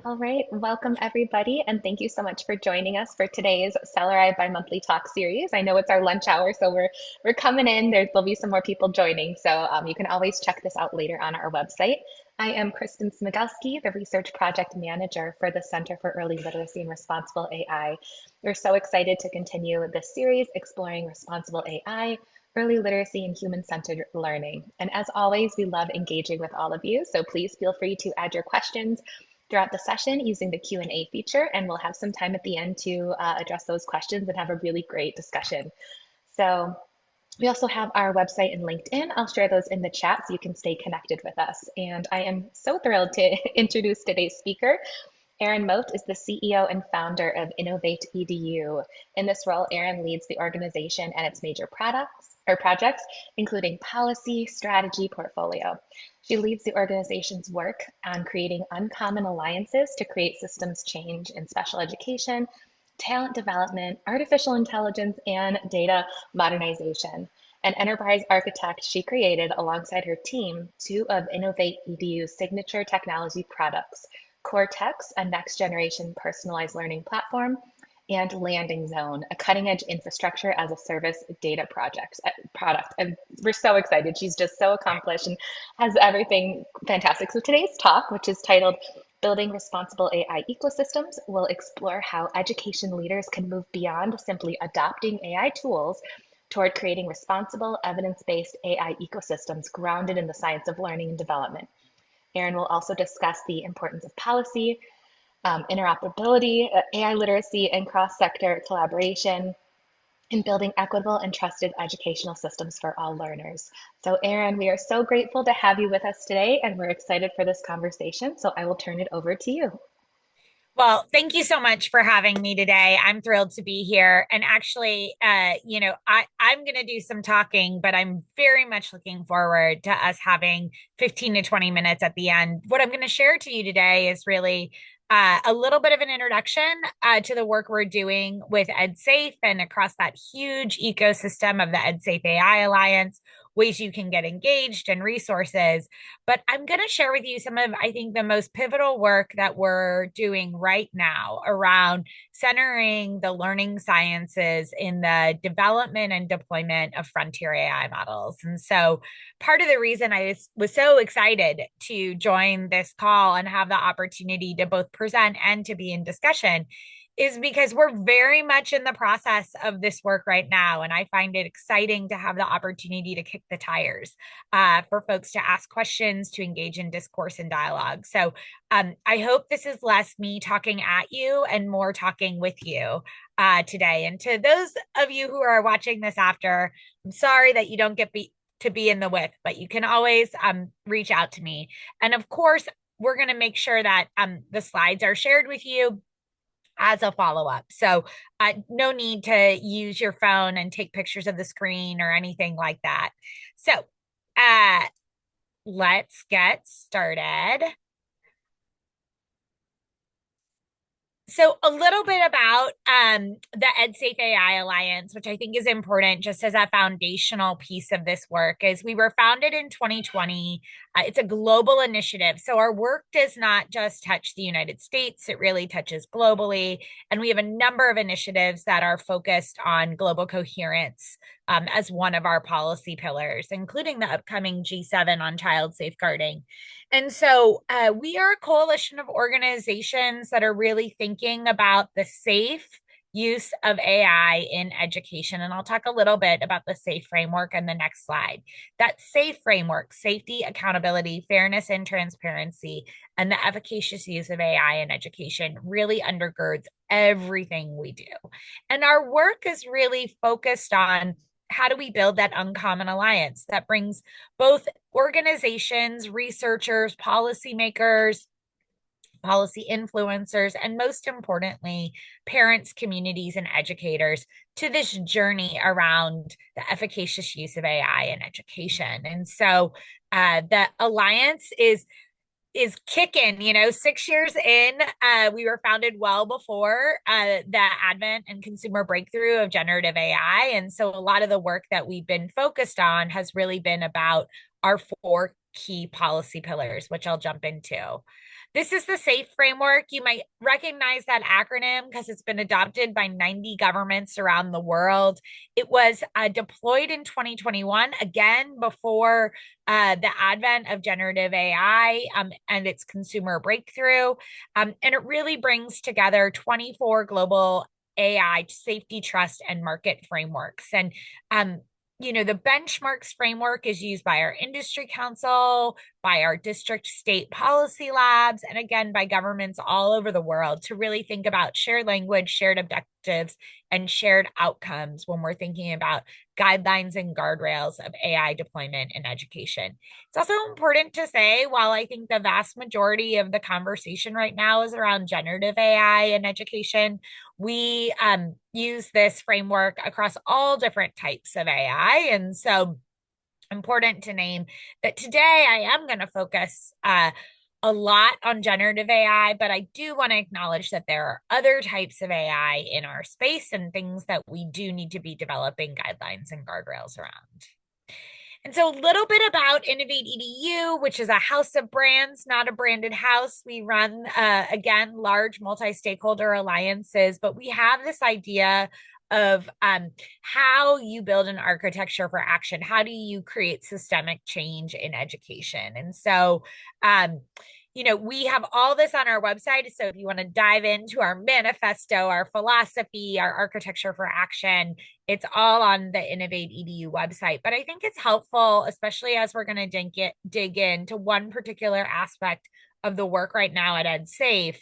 All right, welcome everybody, and thank you so much for joining us for today's CELaRAI Bimonthly Talk series. I know it's our lunch hour, so we're coming in. There'll be some more people joining, so you can always check this out later on our website. I am Kristen Smigelski, the Research Project Manager for the Center for Early Literacy and Responsible AI. We're so excited to continue this series exploring responsible AI, early literacy, and human-centered learning. And as always, we love engaging with all of you, so please feel free to add your questions throughout the session using the Q&A feature, and we'll have some time at the end to address those questions and have a really great discussion. So we also have our website and LinkedIn. I'll share those in the chat so you can stay connected with us. And I am so thrilled to introduce today's speaker. Erin Mote is the CEO and founder of InnovateEDU. In this role, Erin leads the organization and its major projects, including policy, strategy, portfolio. She leads the organization's work on creating uncommon alliances to create systems change in special education, talent development, artificial intelligence, and data modernization. An enterprise architect, she created alongside her team two of InnovateEDU's signature technology products, Cortex, a next generation personalized learning platform, and Landing Zone, a cutting edge infrastructure as a service data product. And we're so excited. She's just so accomplished and has everything fantastic. So today's talk, which is titled Building Responsible AI Ecosystems, will explore how education leaders can move beyond simply adopting AI tools toward creating responsible, evidence-based AI ecosystems grounded in the science of learning and development. Erin will also discuss the importance of policy, interoperability, AI literacy, and cross-sector collaboration in building equitable and trusted educational systems for all learners. So Erin, we are so grateful to have you with us today, and we're excited for this conversation. So I will turn it over to you. Well, thank you so much for having me today. I'm thrilled to be here. And actually, I'm going to do some talking, but I'm very much looking forward to us having 15 to 20 minutes at the end. What I'm going to share to you today is really a little bit of an introduction to the work we're doing with S.A.F.E and across that huge ecosystem of the S.A.F E AI Alliance, ways you can get engaged and resources. But I'm going to share with you some of, I think, the most pivotal work that we're doing right now around centering the learning sciences in the development and deployment of frontier AI models. And so part of the reason I was so excited to join this call and have the opportunity to both present and to be in discussion is because we're very much in the process of this work right now. And I find it exciting to have the opportunity to kick the tires for folks to ask questions, to engage in discourse and dialogue. So I hope this is less me talking at you and more talking with you today. And to those of you who are watching this after, I'm sorry that you don't get to be in the with, but you can always reach out to me. And of course, we're going to make sure that the slides are shared with you as a follow-up. So no need to use your phone and take pictures of the screen or anything like that. So let's get started. So a little bit about the S.A.F E AI Alliance, which I think is important just as a foundational piece of this work, is we were founded in 2020. It's a global initiative. So our work does not just touch the United States, it really touches globally. And we have a number of initiatives that are focused on global coherence as one of our policy pillars, including the upcoming G7 on child safeguarding. And so we are a coalition of organizations that are really thinking about the safe use of AI in education. And I'll talk a little bit about the SAFE framework on the next slide. That SAFE framework, safety, accountability, fairness, and transparency, and the efficacious use of AI in education really undergirds everything we do. And our work is really focused on how do we build that uncommon alliance that brings both organizations, researchers, policymakers, policy influencers, and most importantly, parents, communities, and educators to this journey around the efficacious use of AI in education. And so the alliance is kicking, 6 years in. We were founded well before the advent and consumer breakthrough of generative AI. And so a lot of the work that we've been focused on has really been about our four key policy pillars, which I'll jump into. This is the S.A.F.E framework. You might recognize that acronym because it's been adopted by 90 governments around the world. It was deployed in 2021, again, before the advent of generative AI and its consumer breakthrough. And it really brings together 24 global AI safety, trust, and market frameworks. And the benchmarks framework is used by our industry council, by our district state policy labs, and again, by governments all over the world to really think about shared language, shared objectives, and shared outcomes when we're thinking about guidelines and guardrails of AI deployment in education. It's also important to say, while I think the vast majority of the conversation right now is around generative AI in education, we use this framework across all different types of AI. And so important to name that today I am going to focus a lot on generative AI, but I do want to acknowledge that there are other types of AI in our space and things that we do need to be developing guidelines and guardrails around. And so a little bit about InnovateEDU, which is a house of brands, not a branded house. We run, again, large multi-stakeholder alliances, but we have this idea of how you build an architecture for action. How do you create systemic change in education? And so, we have all this on our website. So if you want to dive into our manifesto, our philosophy, our architecture for action, it's all on the InnovateEDU website. But I think it's helpful, especially as we're going to dig into one particular aspect of the work right now at EdSafe,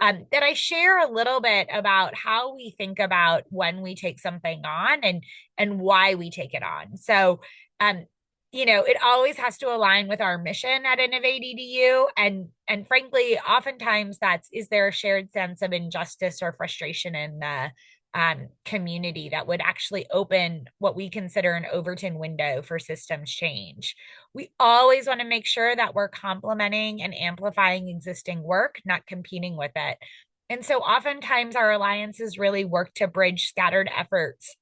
that I share a little bit about how we think about when we take something on and why we take it on. So, it always has to align with our mission at InnovateEDU. And frankly, oftentimes is there a shared sense of injustice or frustration in the community that would actually open what we consider an Overton window for systems change. We always want to make sure that we're complementing and amplifying existing work, not competing with it. And so oftentimes our alliances really work to bridge scattered efforts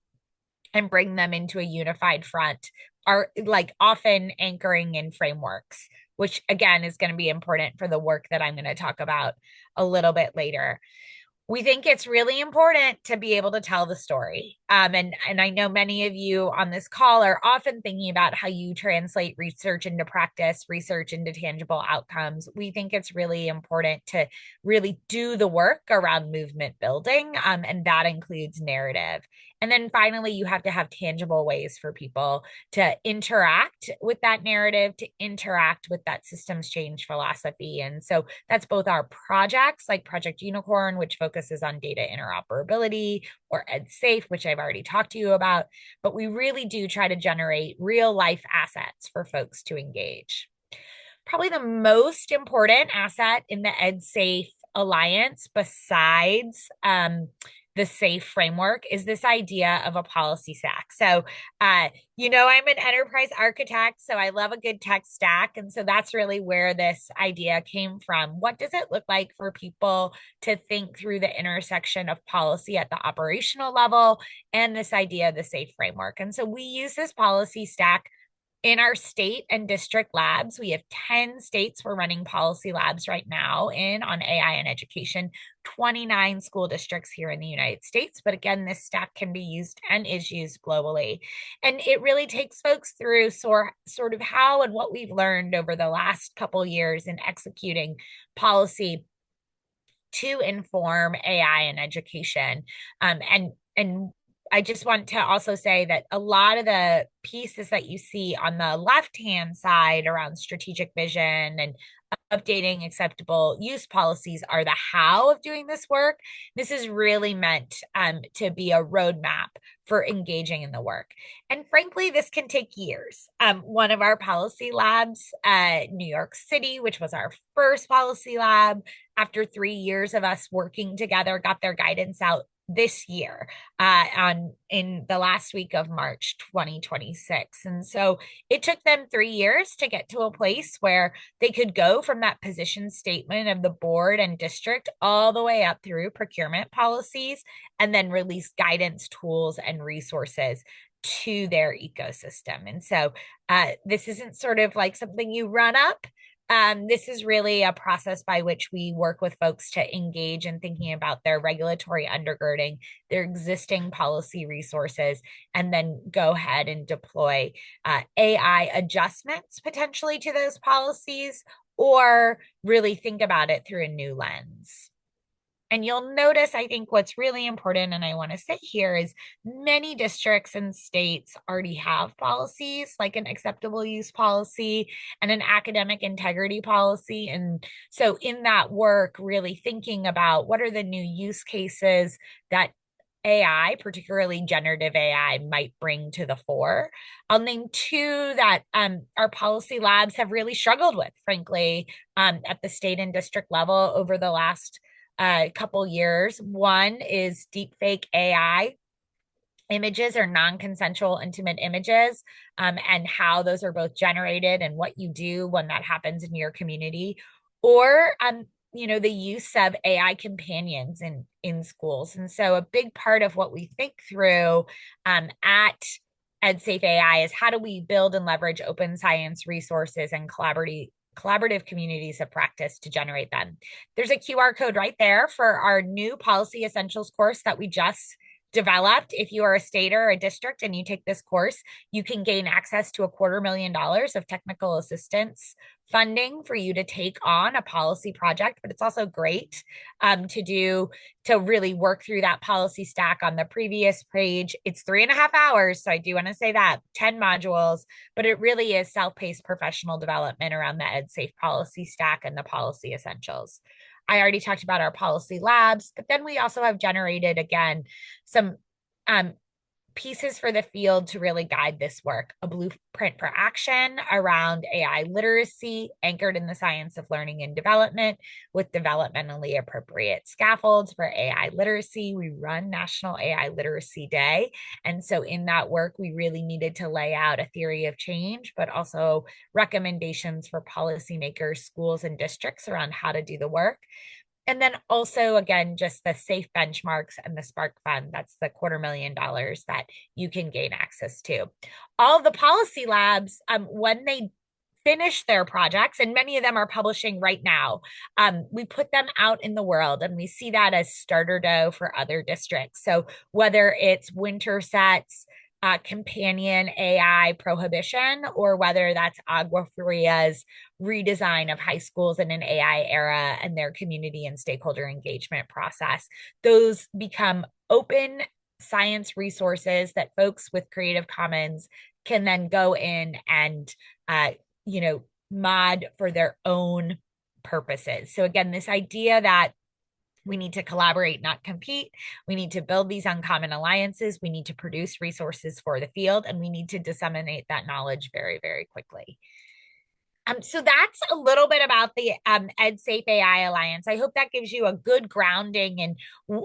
and bring them into a unified front, are like often anchoring in frameworks, which again is going to be important for the work that I'm going to talk about a little bit later. We think it's really important to be able to tell the story. And I know many of you on this call are often thinking about how you translate research into practice, research into tangible outcomes. We think it's really important to really do the work around movement building, and that includes narrative. And then finally, you have to have tangible ways for people to interact with that narrative, to interact with that systems change philosophy. And so that's both our projects like Project Unicorn, which focuses on data interoperability, or EdSafe, which I've already talked to you about. But we really do try to generate real life assets for folks to engage. Probably the most important asset in the EdSafe Alliance, besides the S.A.F.E framework, is this idea of a policy stack. So, I'm an enterprise architect, so I love a good tech stack. And so that's really where this idea came from. What does it look like for people to think through the intersection of policy at the operational level and this idea of the S.A.F.E framework? And so we use this policy stack in our state and district labs. We have 10 states we're running policy labs right now on AI and education, 29 school districts here in the United States. But again, this stack can be used and is used globally. And it really takes folks through sort of how and what we've learned over the last couple years in executing policy to inform AI and education. And I just want to also say that a lot of the pieces that you see on the left-hand side around strategic vision and updating acceptable use policies are the how of doing this work. This is really meant to be a roadmap for engaging in the work. And frankly, this can take years. One of our policy labs, New York City, which was our first policy lab, after 3 years of us working together, got their guidance out this year in the last week of March 2026. And so it took them 3 years to get to a place where they could go from that position statement of the board and district all the way up through procurement policies and then release guidance tools and resources to their ecosystem. And so this isn't sort of like something you run up. This is really a process by which we work with folks to engage in thinking about their regulatory undergirding, their existing policy resources, and then go ahead and deploy AI adjustments potentially to those policies, or really think about it through a new lens. And you'll notice, I think what's really important, and I want to say here, is many districts and states already have policies, like an acceptable use policy and an academic integrity policy. And so in that work, really thinking about what are the new use cases that AI, particularly generative AI, might bring to the fore. I'll name two that our policy labs have really struggled with, frankly, at the state and district level over the last couple years. One is deepfake AI images or non-consensual intimate images, and how those are both generated and what you do when that happens in your community, or the use of AI companions in schools. And so a big part of what we think through at S.A.F.E is how do we build and leverage open science resources and collaborative communities of practice to generate them. There's a QR code right there for our new policy essentials course that we just developed. If you are a state or a district and you take this course, you can gain access to $250,000 of technical assistance funding for you to take on a policy project. But it's also great to really work through that policy stack. On the previous page, it's 3.5 hours. So I do want to say that 10 modules, but it really is self-paced professional development around the EdSafe policy stack and the policy essentials. I already talked about our policy labs, but then we also have generated, again, some pieces for the field to really guide this work. A blueprint for action around AI literacy, anchored in the science of learning and development, with developmentally appropriate scaffolds for AI literacy. We run National AI Literacy Day. And so in that work, we really needed to lay out a theory of change, but also recommendations for policymakers, schools, and districts around how to do the work. And then also, again, just the SAFE benchmarks and the Spark Fund. That's the $250,000 that you can gain access to. All of the policy labs, when they finish their projects, and many of them are publishing right now, we put them out in the world, and we see that as starter dough for other districts. So whether it's Winterset's companion AI prohibition, or whether that's Agua Fria's redesign of high schools in an AI era and their community and stakeholder engagement process, those become open science resources that folks with Creative Commons can then go in and mod for their own purposes. So again, this idea that we need to collaborate, not compete. We need to build these uncommon alliances. We need to produce resources for the field, and we need to disseminate that knowledge very, very quickly. So that's a little bit about the EdSafe AI Alliance. I hope that gives you a good grounding in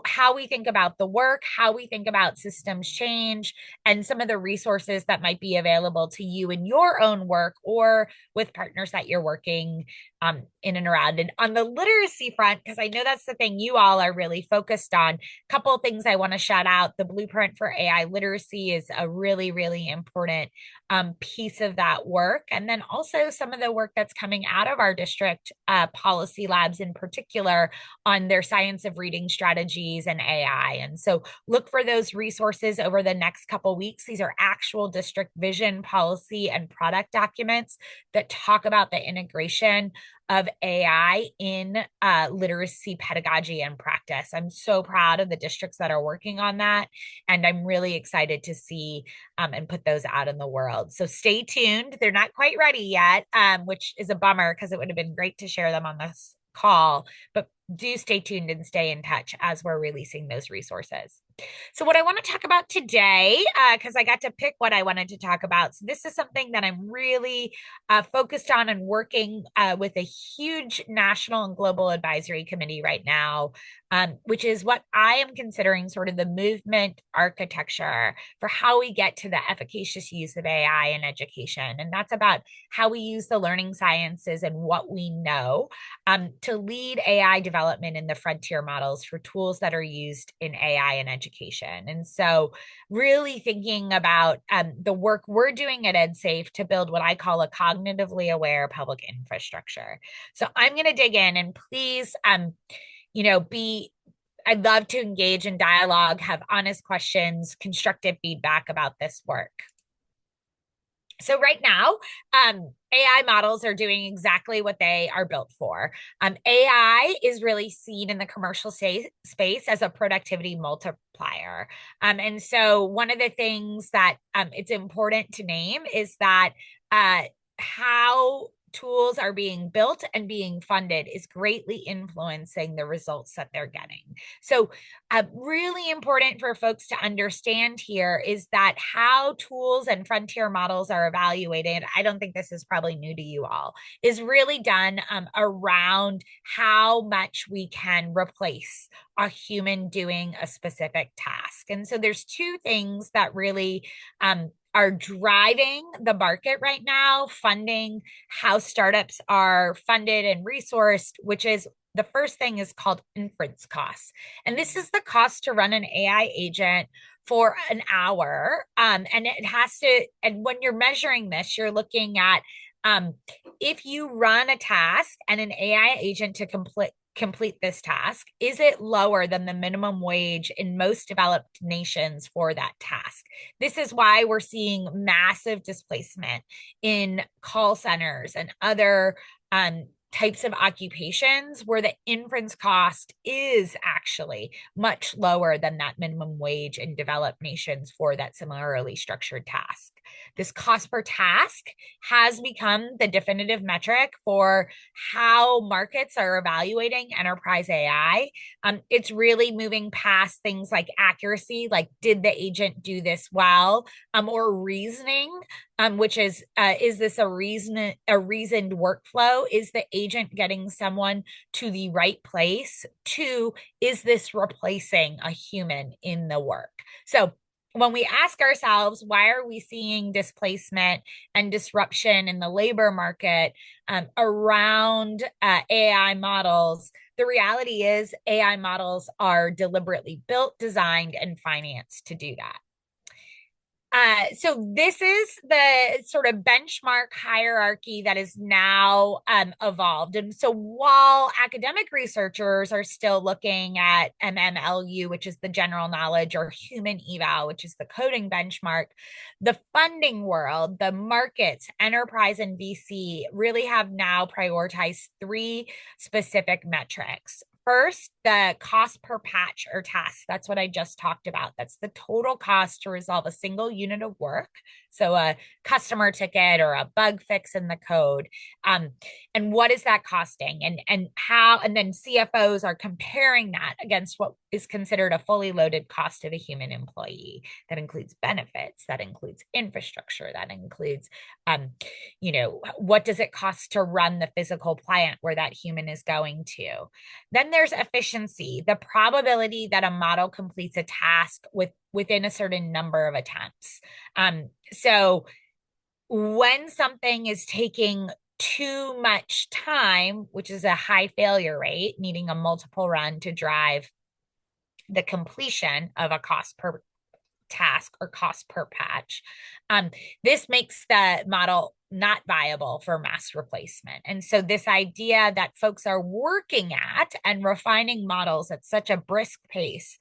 how we think about the work, how we think about systems change, and some of the resources that might be available to you in your own work or with partners that you're working in and around. And on the literacy front, because I know that's the thing you all are really focused on, a couple of things I want to shout out. The blueprint for AI literacy is a really, really important piece of that work. And then also some of the work that's coming out of our district policy labs in particular on their science of reading strategies and AI. And so look for those resources over the next couple weeks. These are actual district vision, policy, and product documents that talk about the integration of AI in literacy pedagogy and practice. I'm so proud of the districts that are working on that, and I'm really excited to see and put those out in the world. So stay tuned. They're not quite ready yet, which is a bummer because it would have been great to share them on this call, but do stay tuned and stay in touch as we're releasing those resources. So what I want to talk about today, because I got to pick what I wanted to talk about. So this is something that I'm really focused on and working with a huge national and global advisory committee right now, which is what I am considering sort of the movement architecture for how we get to the efficacious use of AI in education. And that's about how we use the learning sciences and what we know to lead AI development in the frontier models for tools that are used in AI and education. education. And so really thinking about the work we're doing at EdSafe to build what I call a cognitively aware public infrastructure. So I'm going to dig in, and please, be I'd love to engage in dialogue, have honest questions, constructive feedback about this work. So right now, AI models are doing exactly what they are built for. AI is really seen in the commercial space as a productivity multiplier. And so one of the things that it's important to name is that how tools are being built and being funded is greatly influencing the results that they're getting. So really important for folks to understand here is that how tools and frontier models are evaluated, I don't think this is probably new to you all, is really done around how much we can replace a human doing a specific task. And so there's two things that really are driving the market right now, funding how startups are funded and resourced, which is the first thing is called inference costs. And this is the cost to run an AI agent for an hour. And it has to, and when you're measuring this, you're looking at if you run a task and an AI agent to complete this task, is it lower than the minimum wage in most developed nations for that task? This is why we're seeing massive displacement in call centers and other types of occupations where the inference cost is actually much lower than that minimum wage in developed nations for that similarly structured task. This cost per task has become the definitive metric for how markets are evaluating enterprise AI. It's really moving past things like accuracy, like did the agent do this well, or reasoning, which is this a reasoned workflow? Is the agent getting someone to the right place? Two, is this replacing a human in the work? So when we ask ourselves, why are we seeing displacement and disruption in the labor market around AI models? The reality is AI models are deliberately built, designed, and financed to do that. So this is the sort of benchmark hierarchy that is now evolved. And so while academic researchers are still looking at MMLU, which is the general knowledge, or human eval, which is the coding benchmark, the funding world, the markets, enterprise, and VC really have now prioritized three specific metrics. First, the cost per patch or task. That's what I just talked about. That's the total cost to resolve a single unit of work. So a customer ticket or a bug fix in the code. And what is that costing? And then CFOs are comparing that against what is considered a fully loaded cost of a human employee. That includes benefits, that includes infrastructure, that includes what does it cost to run the physical plant where that human is going to? Then there's efficiency, the probability that a model completes a task within a certain number of attempts. So when something is taking too much time, which is a high failure rate, needing a multiple run to drive the completion of a cost per task or cost per patch, this makes the model not viable for mass replacement. And so this idea that folks are working at and refining models at such a brisk pace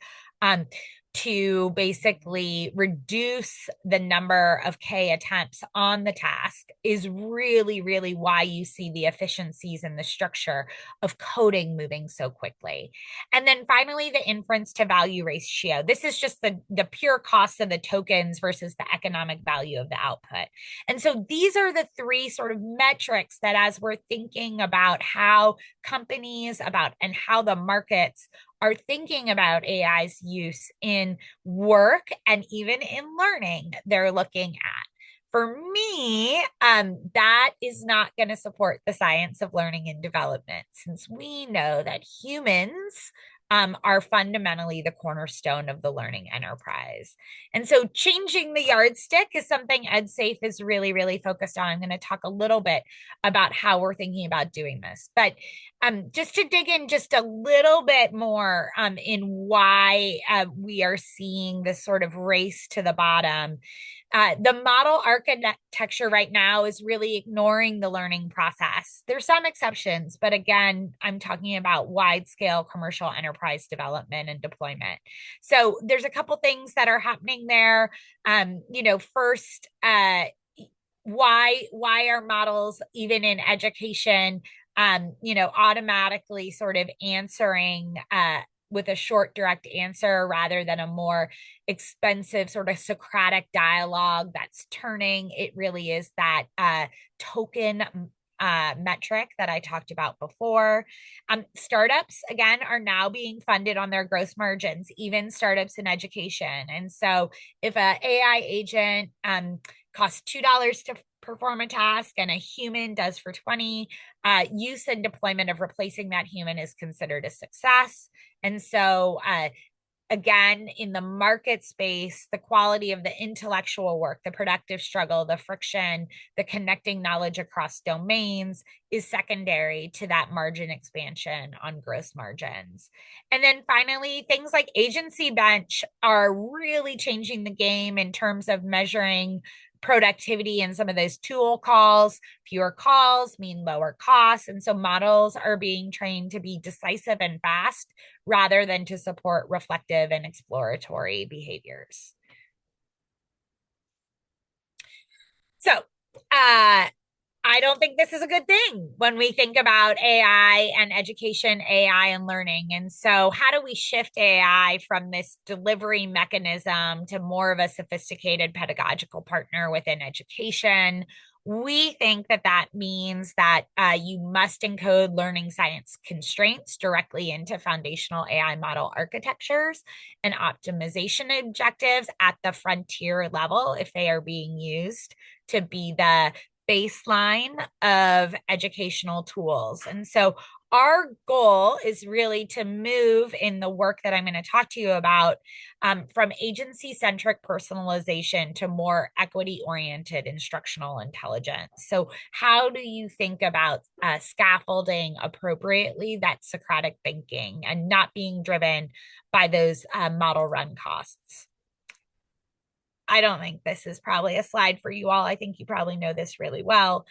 to basically reduce the number of K attempts on the task is really, really why you see the efficiencies and the structure of coding moving so quickly. And then finally, the inference to value ratio. This is just the pure cost of the tokens versus the economic value of the output. And so these are the three sort of metrics that, as we're thinking about how companies and how the markets are thinking about AI's use in work and even in learning, they're looking at. For me, that is not going to support the science of learning and development, since we know that humans are fundamentally the cornerstone of the learning enterprise. And so changing the yardstick is something EdSafe is really, really focused on. I'm going to talk a little bit about how we're thinking about doing this. But just to dig in just a little bit more in why we are seeing this sort of race to the bottom. The model architecture right now is really ignoring the learning process. There's some exceptions, but again, I'm talking about wide scale commercial enterprise development and deployment. So there's a couple things that are happening there. First, why are models even in education automatically sort of answering with a short direct answer rather than a more expensive sort of Socratic dialogue that's turning. It really is that token metric that I talked about before. Startups, again, are now being funded on their gross margins, even startups in education. And so if an AI agent costs $2 to perform a task and a human does for 20, use and deployment of replacing that human is considered a success. And so again, in the market space, the quality of the intellectual work, the productive struggle, the friction, the connecting knowledge across domains is secondary to that margin expansion on gross margins. And then finally, things like agency bench are really changing the game in terms of measuring productivity in some of those tool calls. Fewer calls mean lower costs. And so models are being trained to be decisive and fast rather than to support reflective and exploratory behaviors. So, I don't think this is a good thing when we think about AI and education, AI and learning. And so, how do we shift AI from this delivery mechanism to more of a sophisticated pedagogical partner within education? We think that that means that you must encode learning science constraints directly into foundational AI model architectures and optimization objectives at the frontier level if they are being used to be the baseline of educational tools. And so our goal is really to move in the work that I'm going to talk to you about from agency centric personalization to more equity oriented instructional intelligence. So, how do you think about scaffolding appropriately that Socratic thinking and not being driven by those model run costs? I don't think this is probably a slide for you all. I think you probably know this really well.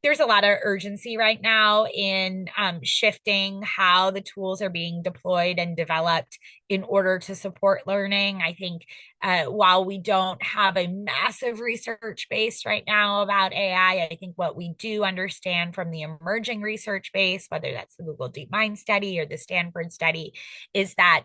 There's a lot of urgency right now in shifting how the tools are being deployed and developed in order to support learning. I think while we don't have a massive research base right now about AI, I think what we do understand from the emerging research base, whether that's the Google DeepMind study or the Stanford study, is that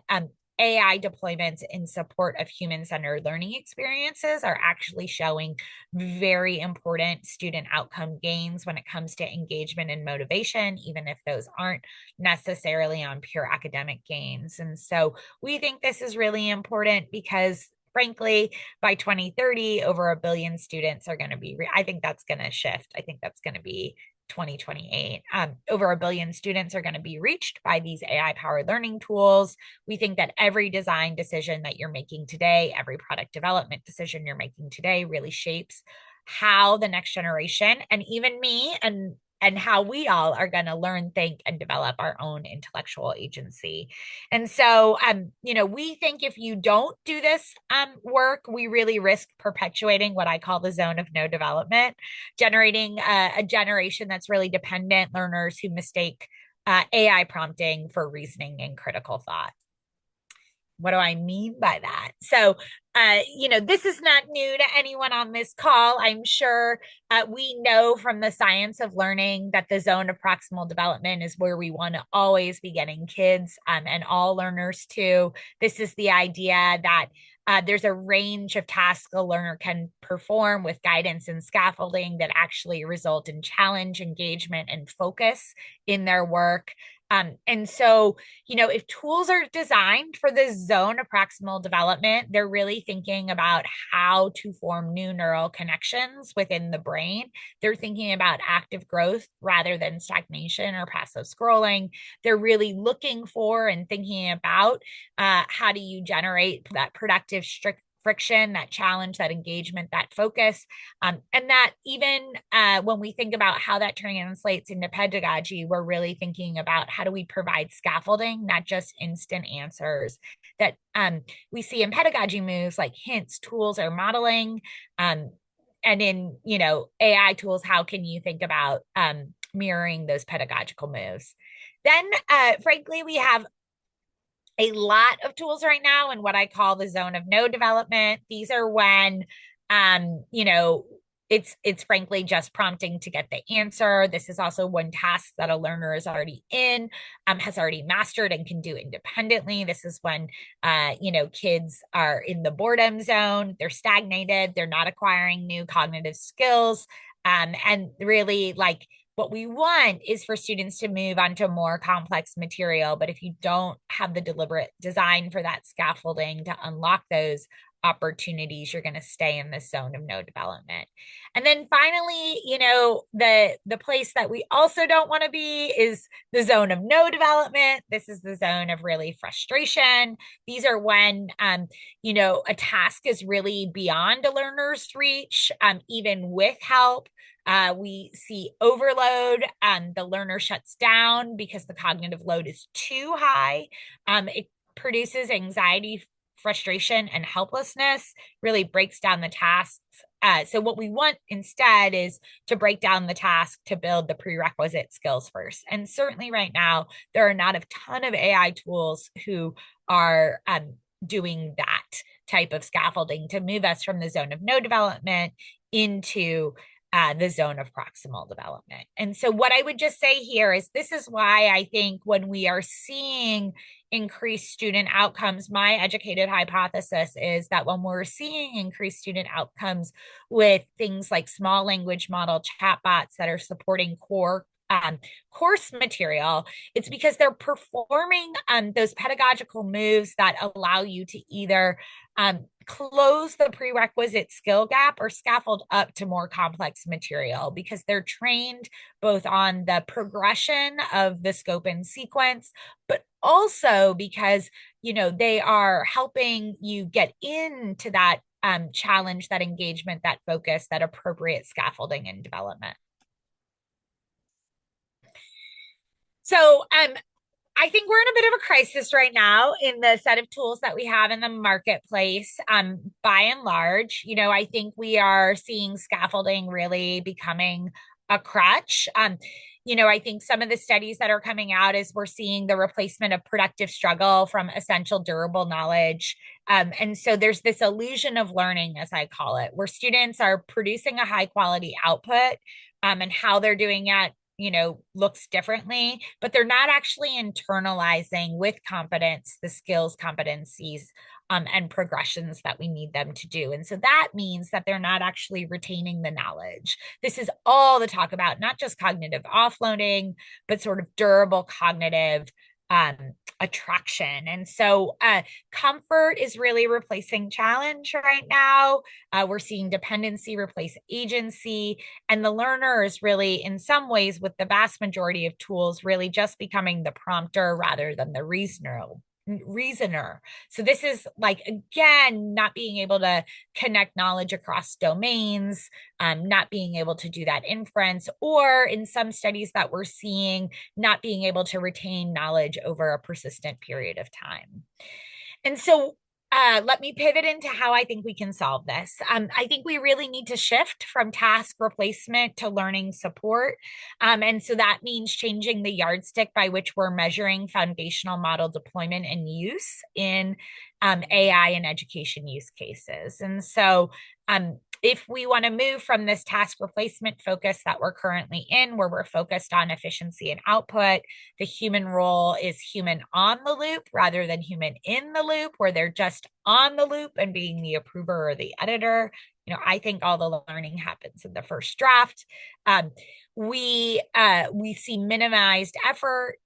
AI deployments in support of human-centered learning experiences are actually showing very important student outcome gains when it comes to engagement and motivation, even if those aren't necessarily on pure academic gains. And so we think this is really important because frankly, by 2030, over 1 billion students are going to be, I think that's going to shift. I think that's going to be 2028. Over 1 billion students are going to be reached by these AI powered learning tools. We think that every design decision that you're making today, every product development decision you're making today really shapes how the next generation and even me and how we all are going to learn, think, and develop our own intellectual agency. And so, we think if you don't do this work, we really risk perpetuating what I call the zone of no development, generating a generation that's really dependent learners who mistake AI prompting for reasoning and critical thought. What do I mean by that? So, this is not new to anyone on this call. I'm sure we know from the science of learning that the zone of proximal development is where we want to always be getting kids and all learners to. This is the idea that there's a range of tasks a learner can perform with guidance and scaffolding that actually result in challenge, engagement, and focus in their work. And so, if tools are designed for the zone of proximal development, they're really thinking about how to form new neural connections within the brain. They're thinking about active growth rather than stagnation or passive scrolling. They're really looking for and thinking about how do you generate that productive friction, that challenge, that engagement, that focus. And that even when we think about how that translates into pedagogy, we're really thinking about how do we provide scaffolding, not just instant answers that we see in pedagogy moves like hints, tools, or modeling. And in, AI tools, how can you think about mirroring those pedagogical moves? Then, frankly, we have a lot of tools right now in what I call the zone of no development. These are when, um, you know, it's frankly just prompting to get the answer. This is also one task that a learner is already in, has already mastered and can do independently. This is when, kids are in the boredom zone. They're stagnated. They're not acquiring new cognitive skills. And really like what we want is for students to move onto more complex material. But if you don't have the deliberate design for that scaffolding to unlock those opportunities, you're going to stay in this zone of no development. And then finally, the place that we also don't want to be is the zone of no development. This is the zone of really frustration. These are when a task is really beyond a learner's reach, even with help. We see overload. The learner shuts down because the cognitive load is too high. It produces anxiety, frustration, and helplessness, really breaks down the tasks. So what we want instead is to break down the task to build the prerequisite skills first. And certainly right now, there are not a ton of AI tools who are doing that type of scaffolding to move us from the zone of no development into the zone of proximal development. And so, what I would just say here is this is why I think when we are seeing increased student outcomes, my educated hypothesis is that when we're seeing increased student outcomes with things like small language model chatbots that are supporting core course material, it's because they're performing those pedagogical moves that allow you to either close the prerequisite skill gap or scaffold up to more complex material because they're trained both on the progression of the scope and sequence, but also because, they are helping you get into that challenge, that engagement, that focus, that appropriate scaffolding and development. So, I think we're in a bit of a crisis right now in the set of tools that we have in the marketplace. By and large, I think we are seeing scaffolding really becoming a crutch. I think some of the studies that are coming out is we're seeing the replacement of productive struggle from essential durable knowledge. And so there's this illusion of learning, as I call it, where students are producing a high quality output, and how they're doing it looks differently, but they're not actually internalizing with competence the skills, competencies, and progressions that we need them to do. And so that means that they're not actually retaining the knowledge. This is all the talk about, not just cognitive offloading, but sort of durable cognitive um, attraction. And so comfort is really replacing challenge right now. We're seeing dependency replace agency, and the learner is really, in some ways, with the vast majority of tools, really just becoming the prompter rather than the reasoner. So this is like, again, not being able to connect knowledge across domains, not being able to do that inference, or in some studies that we're seeing, not being able to retain knowledge over a persistent period of time. And so let me pivot into how I think we can solve this. I think we really need to shift from task replacement to learning support. And so that means changing the yardstick by which we're measuring foundational model deployment and use in AI and education use cases. And so if we want to move from this task replacement focus that we're currently in, where we're focused on efficiency and output, the human role is human on the loop rather than human in the loop, where they're just on the loop and being the approver or the editor. I think all the learning happens in the first draft. We see minimized effort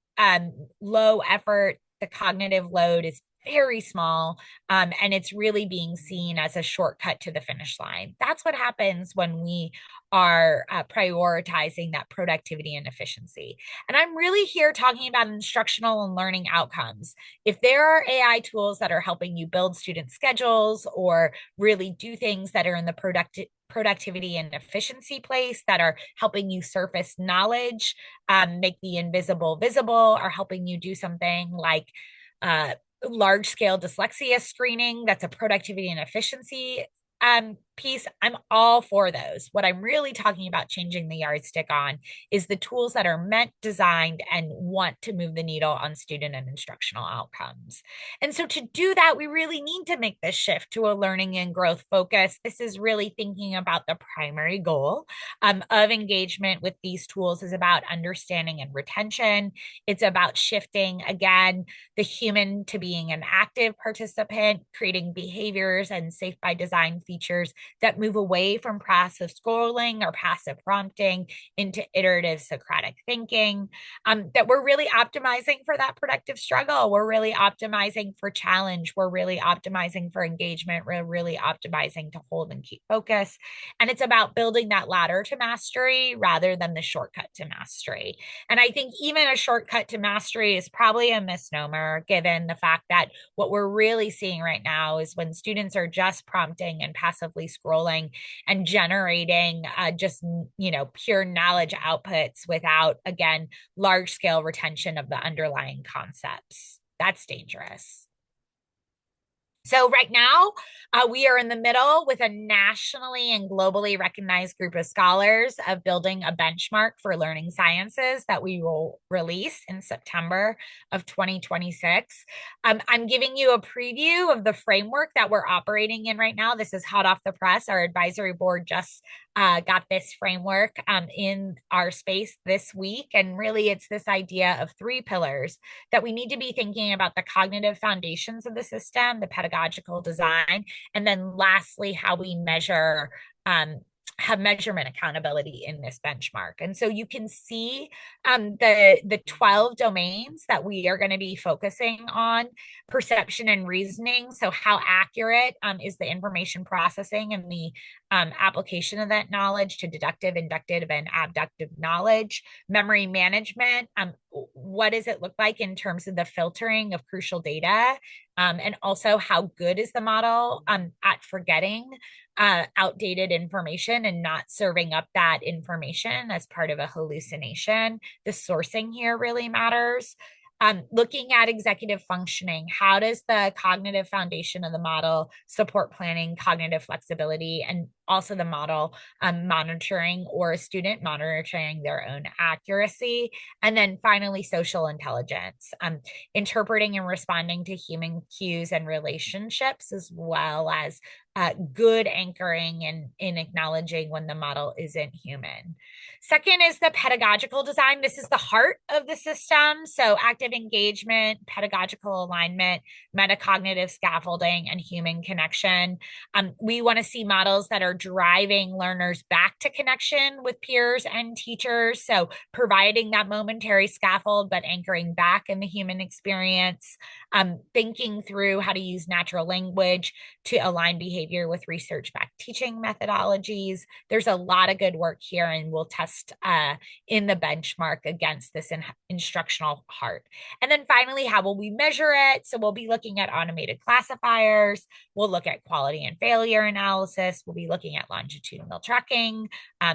low effort. The cognitive load is very small, and it's really being seen as a shortcut to the finish line. That's what happens when we are prioritizing that productivity and efficiency. And I'm really here talking about instructional and learning outcomes. If there are AI tools that are helping you build student schedules or really do things that are in the productivity and efficiency place, that are helping you surface knowledge, make the invisible visible, or helping you do something like large scale dyslexia screening, that's a productivity and efficiency piece, I'm all for those. What I'm really talking about changing the yardstick on is the tools that are meant, designed, and want to move the needle on student and instructional outcomes. And so to do that, we really need to make this shift to a learning and growth focus. This is really thinking about the primary goal of engagement with these tools is about understanding and retention. It's about shifting, again, the human to being an active participant, creating behaviors and safe by design features that move away from passive scrolling or passive prompting into iterative Socratic thinking, that we're really optimizing for that productive struggle. We're really optimizing for challenge. We're really optimizing for engagement. We're really optimizing to hold and keep focus. And it's about building that ladder to mastery rather than the shortcut to mastery. And I think even a shortcut to mastery is probably a misnomer, given the fact that what we're really seeing right now is when students are just prompting and passively scrolling and generating just, pure knowledge outputs without, again, large scale retention of the underlying concepts. That's dangerous. So right now, we are in the middle with a nationally and globally recognized group of scholars of building a benchmark for learning sciences that we will release in September of 2026. I'm giving you a preview of the framework that we're operating in right now. This is hot off the press. Our advisory board just got this framework in our space this week. And really, it's this idea of three pillars that we need to be thinking about: the cognitive foundations of the system, the pedagogical design, and then lastly, how we measure have measurement accountability in this benchmark. And so you can see the 12 domains that we are going to be focusing on: perception and reasoning. So how accurate is the information processing and the application of that knowledge to deductive, inductive, and abductive knowledge. Memory management, what does it look like in terms of the filtering of crucial data? And also, how good is the model at forgetting outdated information and not serving up that information as part of a hallucination? The sourcing here really matters. Looking at executive functioning, how does the cognitive foundation of the model support planning, cognitive flexibility, and also the model monitoring or a student monitoring their own accuracy? And then finally, social intelligence, interpreting and responding to human cues and relationships, as well as good anchoring and in acknowledging when the model isn't human. Second is the pedagogical design. This is the heart of the system. So active engagement, pedagogical alignment, metacognitive scaffolding, and human connection. We want to see models that are driving learners back to connection with peers and teachers. So providing that momentary scaffold, but anchoring back in the human experience. Thinking through how to use natural language to align behavior with research-backed teaching methodologies. There's a lot of good work here, and we'll test in the benchmark against this instructional heart. And then finally, how will we measure it? So we'll be looking at automated classifiers. We'll look at quality and failure analysis. We'll be looking at longitudinal tracking,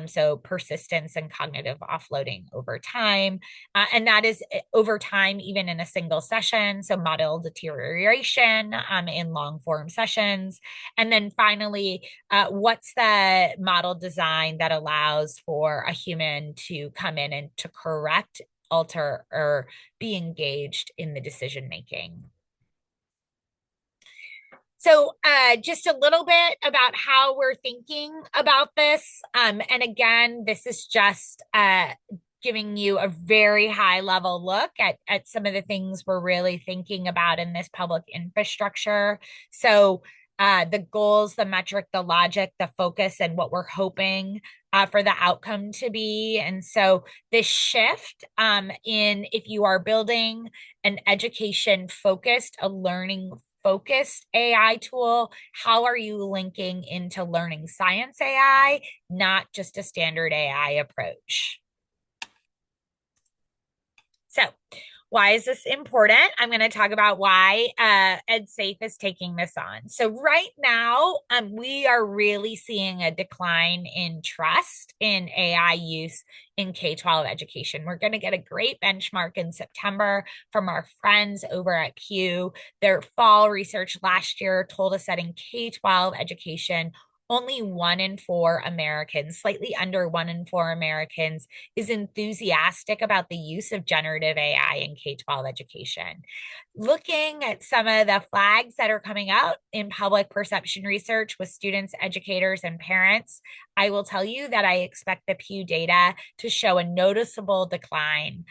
so persistence and cognitive offloading over time. And that is over time, even in a single session. So model deterioration in long form sessions. And then finally, what's the model design that allows for a human to come in and to correct, alter, or be engaged in the decision making? So just a little bit about how we're thinking about this. And again, this is just giving you a very high level look at some of the things we're really thinking about in this public infrastructure. So the goals, the metric, the logic, the focus, and what we're hoping for the outcome to be. And so this shift in if you are building an education focused, a learning focused AI tool, how are you linking into learning science AI, not just a standard AI approach? So, why is this important? I'm going to talk about why S.A.F.E is taking this on. So, right now, we are really seeing a decline in trust in AI use in K 12 education. We're going to get a great benchmark in September from our friends over at Pew. Their fall research last year told us that in K 12 education, only 1 in 4 Americans, slightly under 1 in 4 Americans, is enthusiastic about the use of generative AI in K 12 education. Looking at some of the flags that are coming out in public perception research with students, educators, and parents, I will tell you that I expect the Pew data to show a noticeable decline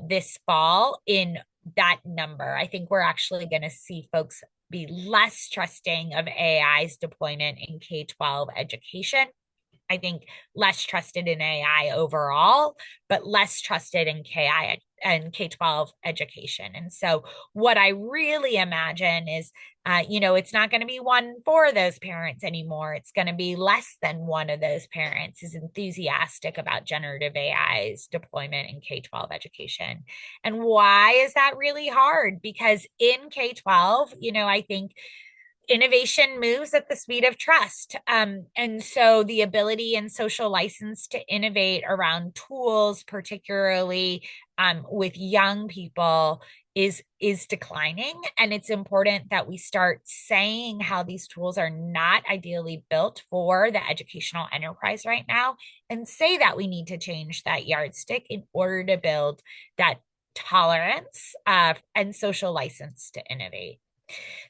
this fall in that number. I think we're actually going to see folks be less trusting of AI's deployment in K 12 education. I think less trusted in AI overall, but less trusted in KI and K-12 education. And so what I really imagine is, it's not going to be one for those parents anymore. It's going to be less than one of those parents is enthusiastic about generative AI's deployment in K-12 education. And why is that really hard? Because in K-12, I think innovation moves at the speed of trust. And so the ability and social license to innovate around tools, particularly with young people, is declining. And it's important that we start saying how these tools are not ideally built for the educational enterprise right now, and say that we need to change that yardstick in order to build that tolerance and social license to innovate.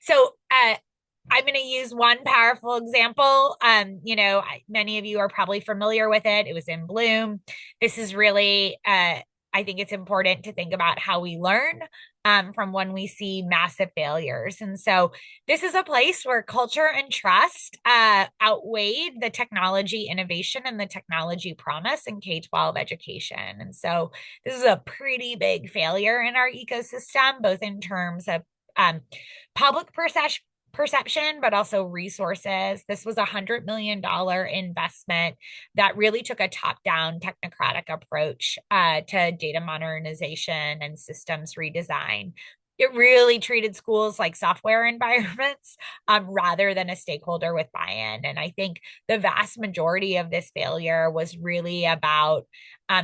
So I'm going to use one powerful example. Many of you are probably familiar with it. It was in Bloom. This is really, I think it's important to think about how we learn from when we see massive failures. And so this is a place where culture and trust outweighed the technology innovation and the technology promise in K-12 education. And so this is a pretty big failure in our ecosystem, both in terms of public perception, but also resources. This was $100 million investment that really took a top-down technocratic approach to data modernization and systems redesign. It really treated schools like software environments rather than a stakeholder with buy-in. And I think the vast majority of this failure was really about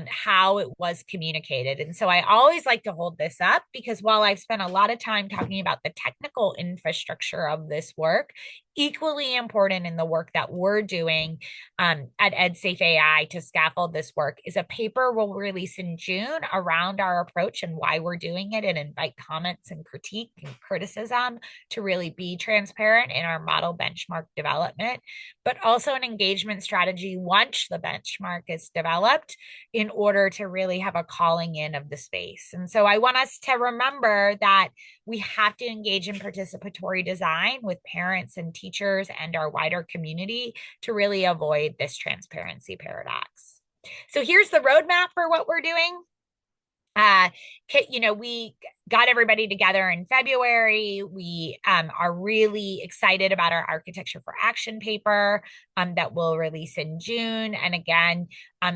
how it was communicated. And so I always like to hold this up because while I've spent a lot of time talking about the technical infrastructure of this work, equally important in the work that we're doing at EdSafe AI to scaffold this work is a paper we'll release in June around our approach and why we're doing it, and invite comments and critique and criticism to really be transparent in our model benchmark development, but also an engagement strategy once the benchmark is developed in order to really have a calling in of the space. And so I want us to remember that we have to engage in participatory design with parents and teachers and our wider community to really avoid this transparency paradox. So here's the roadmap for what we're doing. We got everybody together in February. We are really excited about our architecture for action paper that we'll release in June. And again,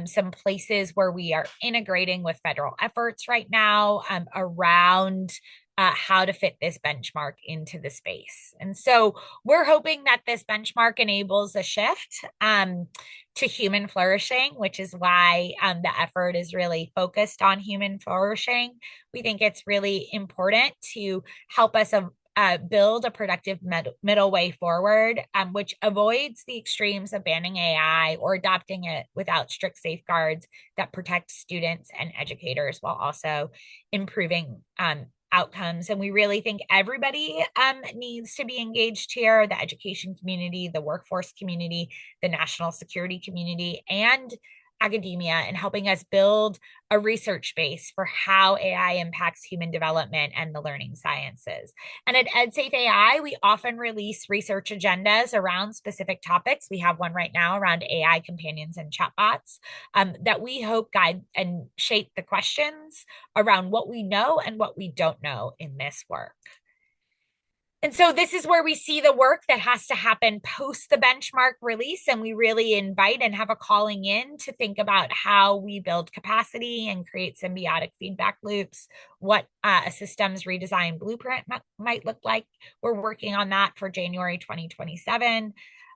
some places where we are integrating with federal efforts right now around how to fit this benchmark into the space. And so we're hoping that this benchmark enables a shift to human flourishing, which is why the effort is really focused on human flourishing. We think it's really important to help us build a productive middle way forward, which avoids the extremes of banning AI or adopting it without strict safeguards that protect students and educators while also improving outcomes. And we really think everybody needs to be engaged here: the education community, the workforce community, the national security community, and academia and helping us build a research base for how AI impacts human development and the learning sciences. And at EdSafe AI, we often release research agendas around specific topics. We have one right now around AI companions and chatbots that we hope guide and shape the questions around what we know and what we don't know in this work. And so this is where we see the work that has to happen post the benchmark release. And we really invite and have a calling in to think about how we build capacity and create symbiotic feedback loops, what a systems redesign blueprint might look like. We're working on that for January 2027,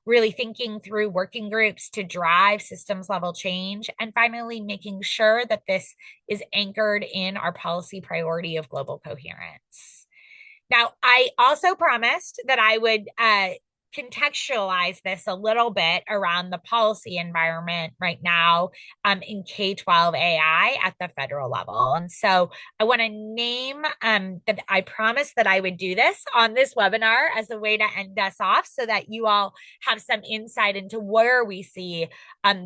really thinking through working groups to drive systems level change, and finally making sure that this is anchored in our policy priority of global coherence. Now, I also promised that I would contextualize this a little bit around the policy environment right now in K-12 AI at the federal level. And so I want to name that I promised that I would do this on this webinar as a way to end us off so that you all have some insight into where we see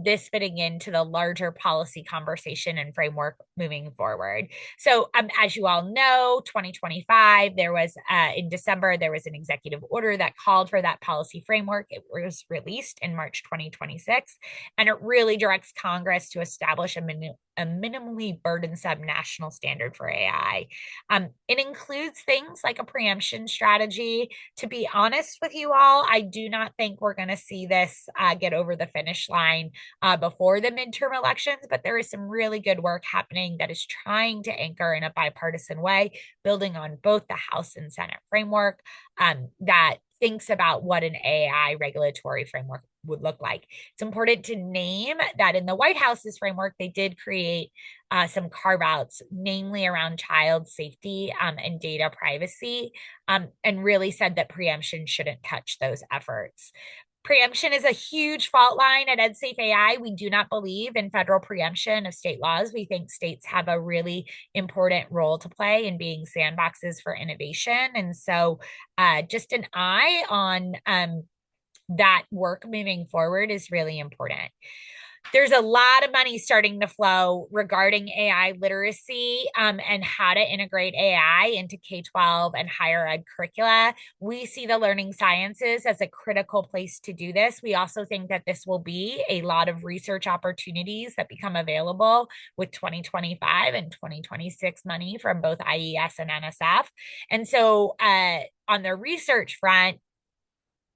this fitting into the larger policy conversation and framework moving forward. So as you all know, 2025, there was in December, there was an executive order that called for that policy framework. It was released in March 2026, and it really directs Congress to establish a minimally burdensome national standard for AI. It includes things like a preemption strategy. To be honest with you all, I do not think we're going to see this get over the finish line before the midterm elections, but there is some really good work happening that is trying to anchor in a bipartisan way, building on both the House and Senate framework that thinks about what an AI regulatory framework would look like. It's important to name that in the White House's framework, they did create some carve outs, namely around child safety and data privacy, and really said that preemption shouldn't touch those efforts. Preemption is a huge fault line at EdSafe AI. We do not believe in federal preemption of state laws. We think states have a really important role to play in being sandboxes for innovation. And so just an eye on that work moving forward is really important. There's a lot of money starting to flow regarding AI literacy and how to integrate AI into K-12 and higher ed curricula. We see the learning sciences as a critical place to do this. We also think that this will be a lot of research opportunities that become available with 2025 and 2026 money from both IES and NSF. And so on the research front,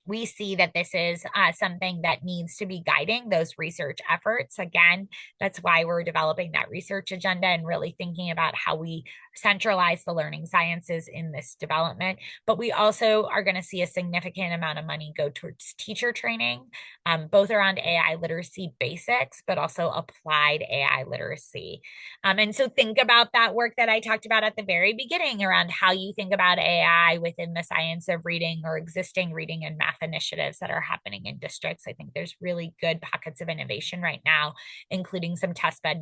we see that this is something that needs to be guiding those research efforts. Again, that's why we're developing that research agenda and really thinking about how we centralize the learning sciences in this development. But we also are going to see a significant amount of money go towards teacher training, both around AI literacy basics, but also applied AI literacy. And so think about that work that I talked about at the very beginning around how you think about AI within the science of reading or existing reading and math initiatives that are happening in districts. I think there's really good pockets of innovation right now, including some test bed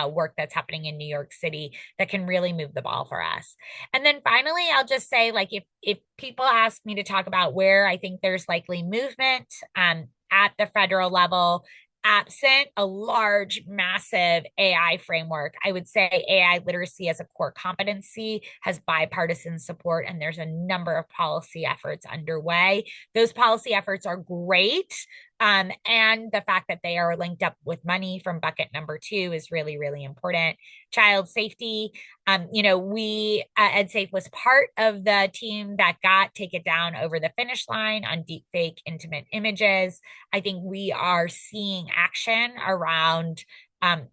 work that's happening in New York City that can really move the ball for us. And then finally, I'll just say, like, if people ask me to talk about where I think there's likely movement at the federal level, absent a large, massive AI framework, I would say AI literacy as a core competency has bipartisan support, and there's a number of policy efforts underway. Those policy efforts are great. And the fact that they are linked up with money from bucket number 2 is really, really important. Child safety. We EdSafe was part of the team that got Take It Down over the finish line on deepfake intimate images. I think we are seeing action around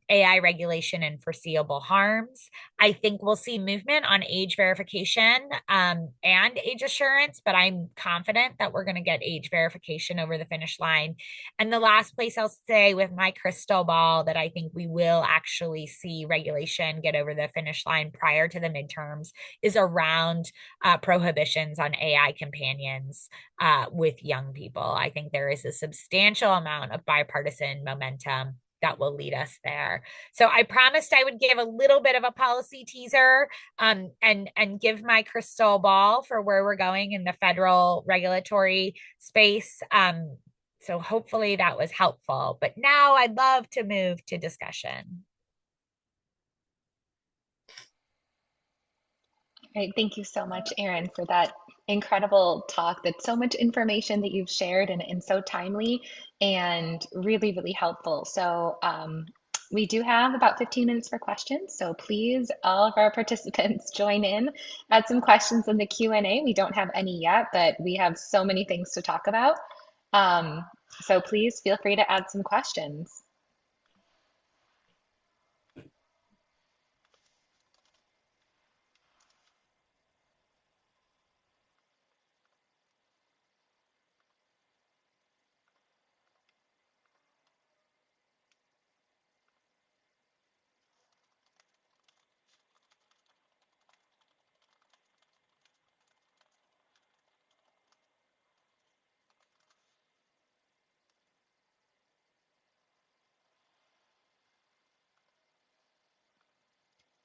AI regulation and foreseeable harms. I think we'll see movement on age verification and age assurance, but I'm confident that we're going to get age verification over the finish line. And the last place I'll say with my crystal ball that I think we will actually see regulation get over the finish line prior to the midterms is around prohibitions on AI companions with young people. I think there is a substantial amount of bipartisan momentum that will lead us there. So I promised I would give a little bit of a policy teaser and give my crystal ball for where we're going in the federal regulatory space. So hopefully that was helpful. But now I'd love to move to discussion. Right. Thank you so much, Erin, for that incredible talk. That's so much information that you've shared and so timely and really, really helpful. So we do have about 15 minutes for questions. So please, all of our participants join in, add some questions in the Q&A. We don't have any yet, but we have so many things to talk about. Um, so please feel free to add some questions.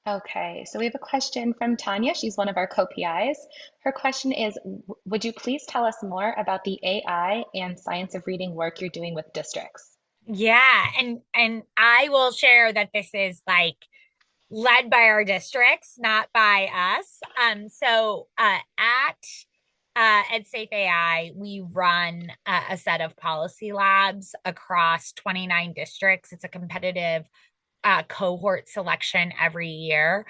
Okay, so we have a question from Tanya. She's one of our co-PIs. Her question is, would you please tell us more about the AI and science of reading work you're doing with districts? Yeah, and I will share that this is like led by our districts, not by us. At S.A.F.E, we run a set of policy labs across 29 districts. It's a competitive cohort selection every year.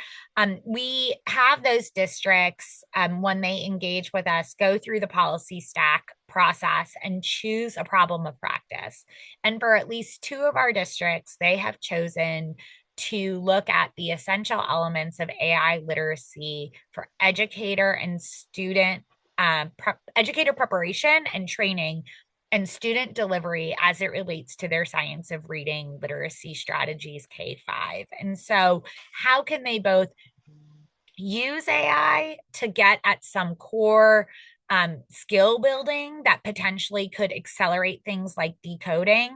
We have those districts, when they engage with us, go through the policy stack process and choose a problem of practice. And for at least two of our districts, they have chosen to look at the essential elements of AI literacy for educator and student educator preparation and training and student delivery as it relates to their science of reading literacy strategies K-5. And so, how can they both use AI to get at some core skill building that potentially could accelerate things like decoding?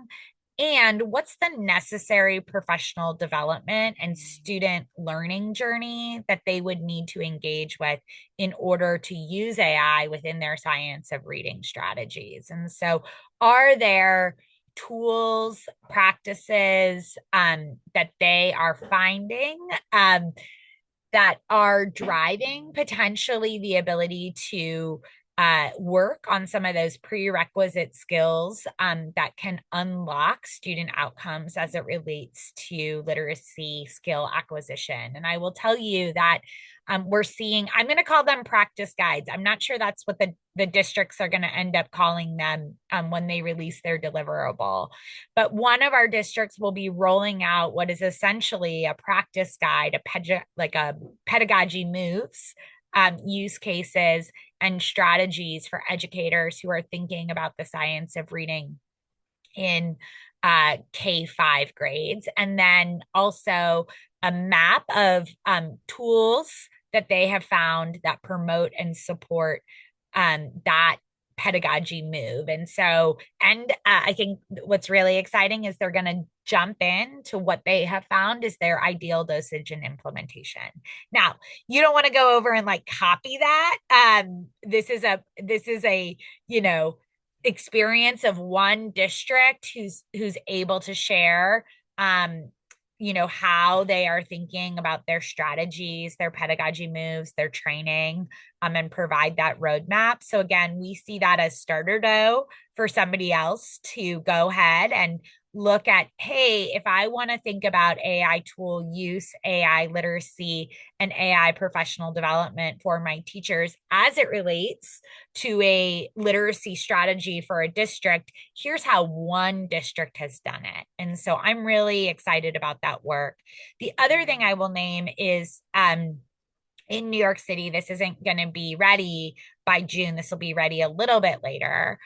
And what's the necessary professional development and student learning journey that they would need to engage with in order to use AI within their science of reading strategies? And so, are there tools, practices that they are finding that are driving potentially the ability to work on some of those prerequisite skills that can unlock student outcomes as it relates to literacy skill acquisition? And I will tell you that we're seeing, I'm going to call them practice guides. I'm not sure that's what the districts are going to end up calling them when they release their deliverable. But one of our districts will be rolling out what is essentially a practice guide, like a pedagogy moves, use cases, and strategies for educators who are thinking about the science of reading in K-5 grades. And then also a map of tools that they have found that promote and support that pedagogy move. And so, and I think what's really exciting is they're going to jump in to what they have found is their ideal dosage and implementation. Now, you don't want to go over and like copy that. This is a you know experience of one district who's able to share how they are thinking about their strategies, their pedagogy moves, their training, and provide that roadmap. So again, we see that as starter dough for somebody else to go ahead and look at, hey, if I want to think about AI tool use, AI literacy, and AI professional development for my teachers as it relates to a literacy strategy for a district, here's how one district has done it. And so I'm really excited about that work. The other thing I will name is in New York City, this isn't going to be ready by June. This will be ready a little bit later.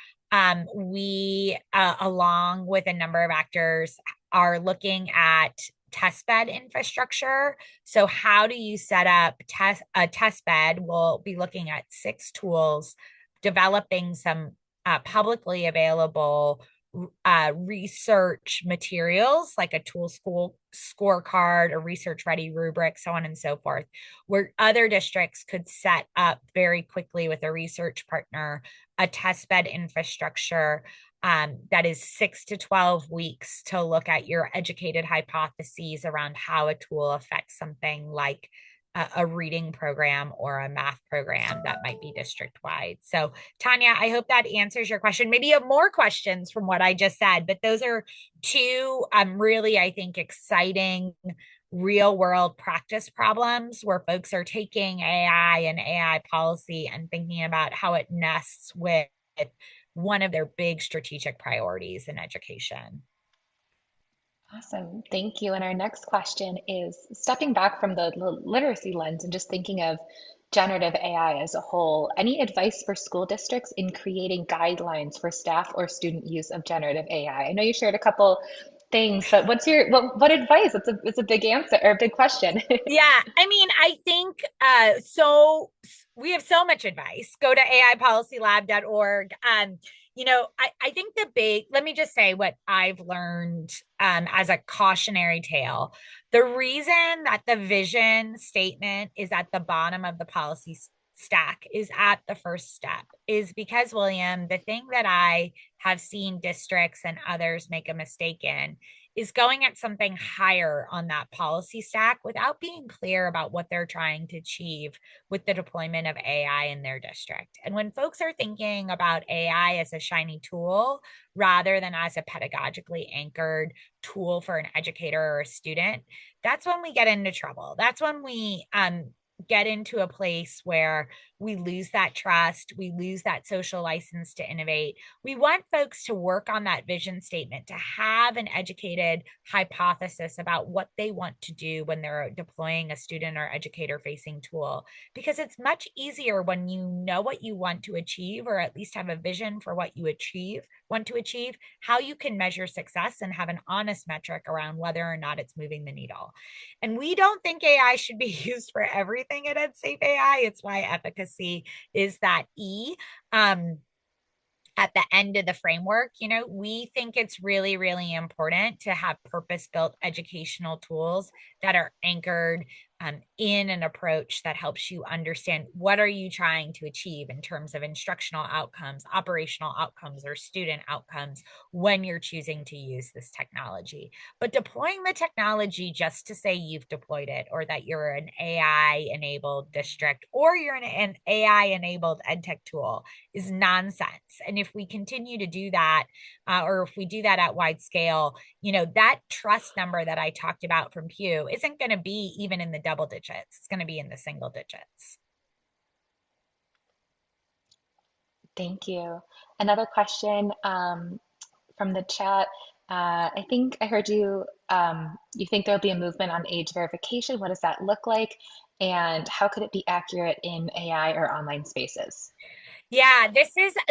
We, along with a number of actors, are looking at test bed infrastructure. So, how do you set up a test bed? We'll be looking at 6 tools, developing some publicly available research materials like a tool school scorecard, a research ready rubric, so on and so forth, where other districts could set up very quickly with a research partner a test bed infrastructure that is 6 to 12 weeks to look at your educated hypotheses around how a tool affects something like a reading program or a math program that might be district wide. So, Tanya, I hope that answers your question. Maybe you have more questions from what I just said, but those are two really, I think, exciting real world practice problems where folks are taking AI and AI policy and thinking about how it nests with one of their big strategic priorities in education. Awesome. Thank you. And our next question is stepping back from the literacy lens and just thinking of generative AI as a whole. Any advice for school districts in creating guidelines for staff or student use of generative AI? I know you shared a couple things, but what advice? It's a big answer or a big question. Yeah, I mean, I think so we have so much advice. Go to AIPolicyLab.org. I think let me just say what I've learned as a cautionary tale. The reason that the vision statement is at the bottom of the policy stack is at the first step is because, William, the thing that I have seen districts and others make a mistake in is going at something higher on that policy stack without being clear about what they're trying to achieve with the deployment of AI in their district. And when folks are thinking about AI as a shiny tool rather than as a pedagogically anchored tool for an educator or a student, that's when we get into trouble. That's when we get into a place where we lose that trust, we lose that social license to innovate. We want folks to work on that vision statement, to have an educated hypothesis about what they want to do when they're deploying a student or educator facing tool, because it's much easier when you know what you want to achieve, or at least have a vision for what you want to achieve, how you can measure success and have an honest metric around whether or not it's moving the needle. And we don't think AI should be used for everything at EdSafe AI. It's why efficacy is that E. At the end of the framework, we think it's really, really important to have purpose built educational tools that are anchored in an approach that helps you understand what are you trying to achieve in terms of instructional outcomes, operational outcomes, or student outcomes when you're choosing to use this technology. But deploying the technology just to say you've deployed it, or that you're an AI enabled district, or you're an AI enabled edtech tool is nonsense. And if we continue to do that, or if we do that at wide scale, that trust number that I talked about from Pew isn't going to be even in the double digits. It's going to be in the single digits. Thank you. Another question from the chat. I think I heard you, you think there'll be a movement on age verification. What does that look like? And how could it be accurate in AI or online spaces? Yeah,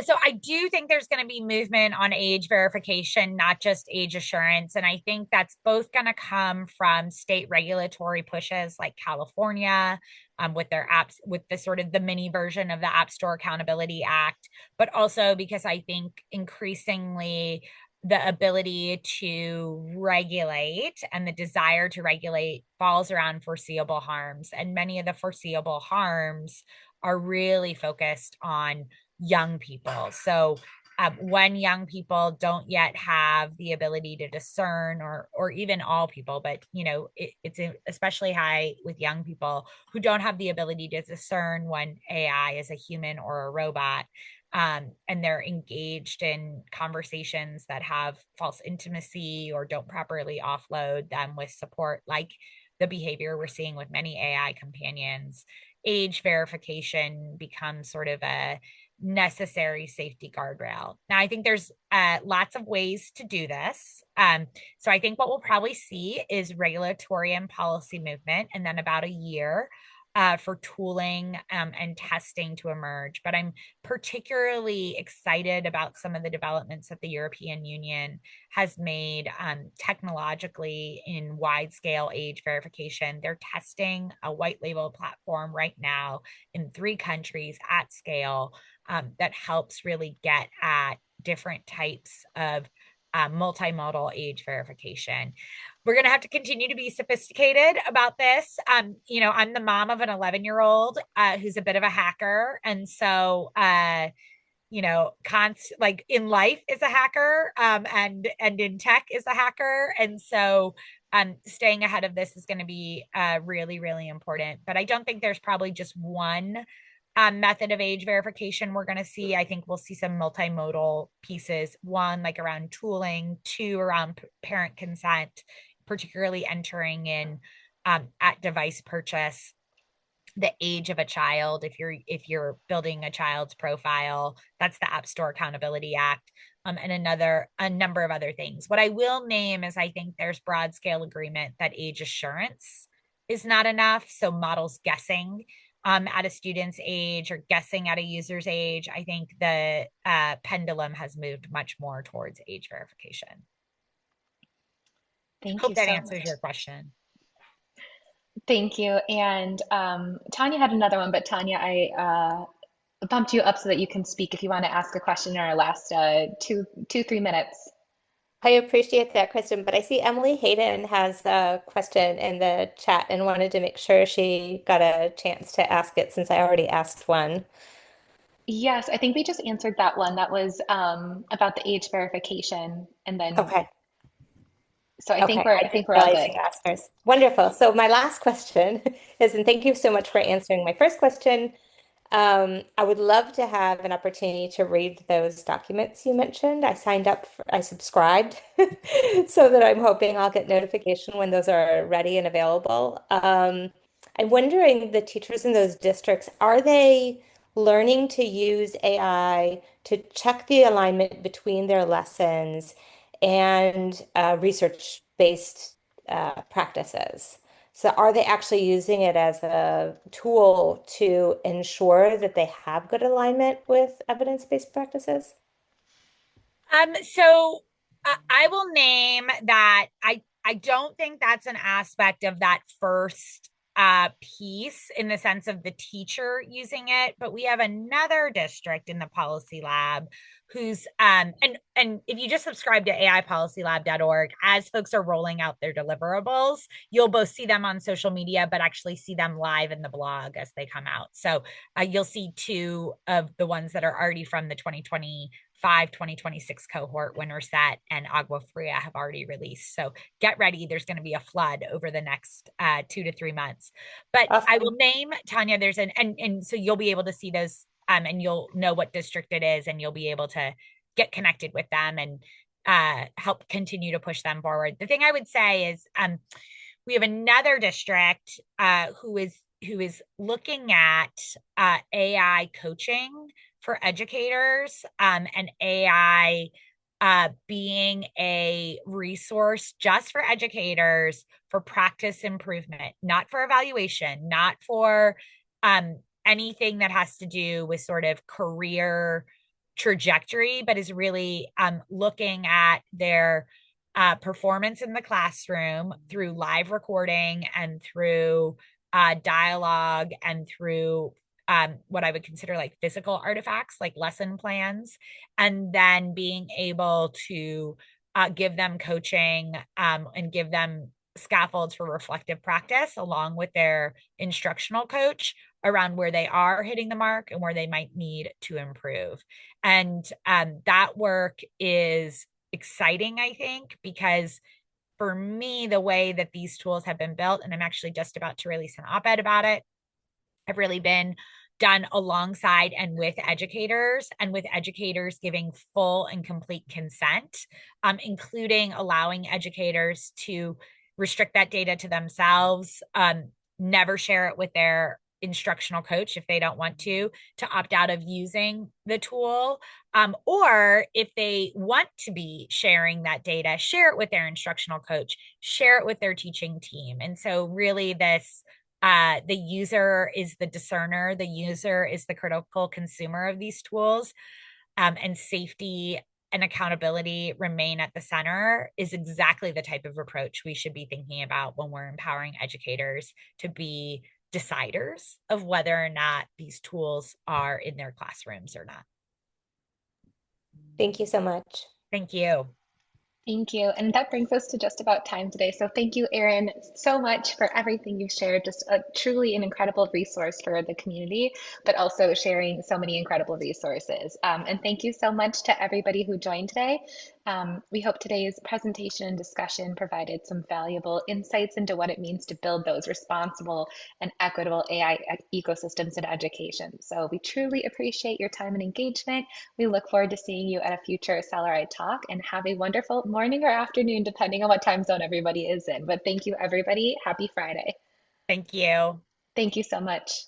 so I do think there's going to be movement on age verification, not just age assurance. And I think that's both going to come from state regulatory pushes like California, with their apps, with the sort of the mini version of the App Store Accountability Act, but also because I think increasingly the ability to regulate and the desire to regulate falls around foreseeable harms. And many of the foreseeable harms are really focused on young people. So when young people don't yet have the ability to discern, or even all people, but it's especially high with young people who don't have the ability to discern when AI is a human or a robot. And they're engaged in conversations that have false intimacy or don't properly offload them with support, like the behavior we're seeing with many AI companions. Age verification becomes sort of a necessary safety guardrail. Now, I think there's lots of ways to do this. So I think what we'll probably see is regulatory and policy movement, and then about a year for tooling and testing to emerge. But I'm particularly excited about some of the developments that the European Union has made technologically in wide scale age verification. They're testing a white label platform right now in 3 countries at scale that helps really get at different types of multimodal age verification. We're going to have to continue to be sophisticated about this. I'm the mom of an 11-year-old who's a bit of a hacker. And so like in life is a hacker, and in tech is a hacker. And so staying ahead of this is going to be really, really important. But I don't think there's probably just one method of age verification we're going to see. I think we'll see some multimodal pieces. One, like around tooling, two, around parent consent, particularly entering in at device purchase the age of a child. If you're building a child's profile, that's the App Store Accountability Act, and a number of other things. What I will name is I think there's broad scale agreement that age assurance is not enough. So models guessing at a student's age or guessing at a user's age. I think the pendulum has moved much more towards age verification. Thank Hope you that so answers much. your question. Thank you. And Tanya had another one, but Tanya, I bumped you up so that you can speak if you want to ask a question in our last 3 minutes. I appreciate that, Kristen, but I see Emily Hayden has a question in the chat and wanted to make sure she got a chance to ask it since I already asked one. Yes, I think we just answered that one. That was about the age verification, and then Okay. so I think Okay. we're I I didn't think we're all realize good. you asked hers. Wonderful. So my last question is, and thank you so much for answering my first question. I would love to have an opportunity to read those documents you mentioned. I subscribed, so that I'm hoping I'll get notification when those are ready and available. I'm wondering, the teachers in those districts, are they learning to use AI to check the alignment between their lessons and research-based practices? So are they actually using it as a tool to ensure that they have good alignment with evidence-based practices? So I will name that I don't think that's an aspect of that first piece in the sense of the teacher using it, but we have another district in the policy lab who's and if you just subscribe to aipolicylab.org, as folks are rolling out their deliverables, you'll both see them on social media but actually see them live in the blog as they come out. So you'll see two of the ones that are already from the 2026 cohort, Winter Set and Agua Fria, have already released. So get ready. There's going to be a flood over the next 2 to 3 months. But I will Awesome. name, Tanya, there's and so you'll be able to see those, and you'll know what district it is, and you'll be able to get connected with them and help continue to push them forward. The thing I would say is we have another district who is looking at AI coaching for educators, and AI being a resource just for educators for practice improvement, not for evaluation, not for anything that has to do with sort of career trajectory, but is really looking at their performance in the classroom through live recording and through dialogue and through what I would consider like physical artifacts, like lesson plans, and then being able to give them coaching, and give them scaffolds for reflective practice along with their instructional coach around where they are hitting the mark and where they might need to improve. And that work is exciting, I think, because for me, the way that these tools have been built, and I'm actually just about to release an op-ed about it, have really been done alongside and with educators, and with educators giving full and complete consent, including allowing educators to restrict that data to themselves, never share it with their instructional coach if they don't want to opt out of using the tool. Or if they want to be sharing that data, share it with their instructional coach, share it with their teaching team. And so, really, the user is the discerner, the user is the critical consumer of these tools, and safety and accountability remain at the center is exactly the type of approach we should be thinking about when we're empowering educators to be deciders of whether or not these tools are in their classrooms or not. Thank you so much. Thank you. Thank you. And that brings us to just about time today. So thank you, Erin, so much for everything you've shared. Just a truly an incredible resource for the community, but also sharing so many incredible resources. And thank you so much to everybody who joined today. We hope today's presentation and discussion provided some valuable insights into what it means to build those responsible and equitable AI ecosystems in education. So we truly appreciate your time and engagement. We look forward to seeing you at a future CELaRAI talk, and have a wonderful morning or afternoon, depending on what time zone everybody is in. But thank you, everybody. Happy Friday. Thank you. Thank you so much.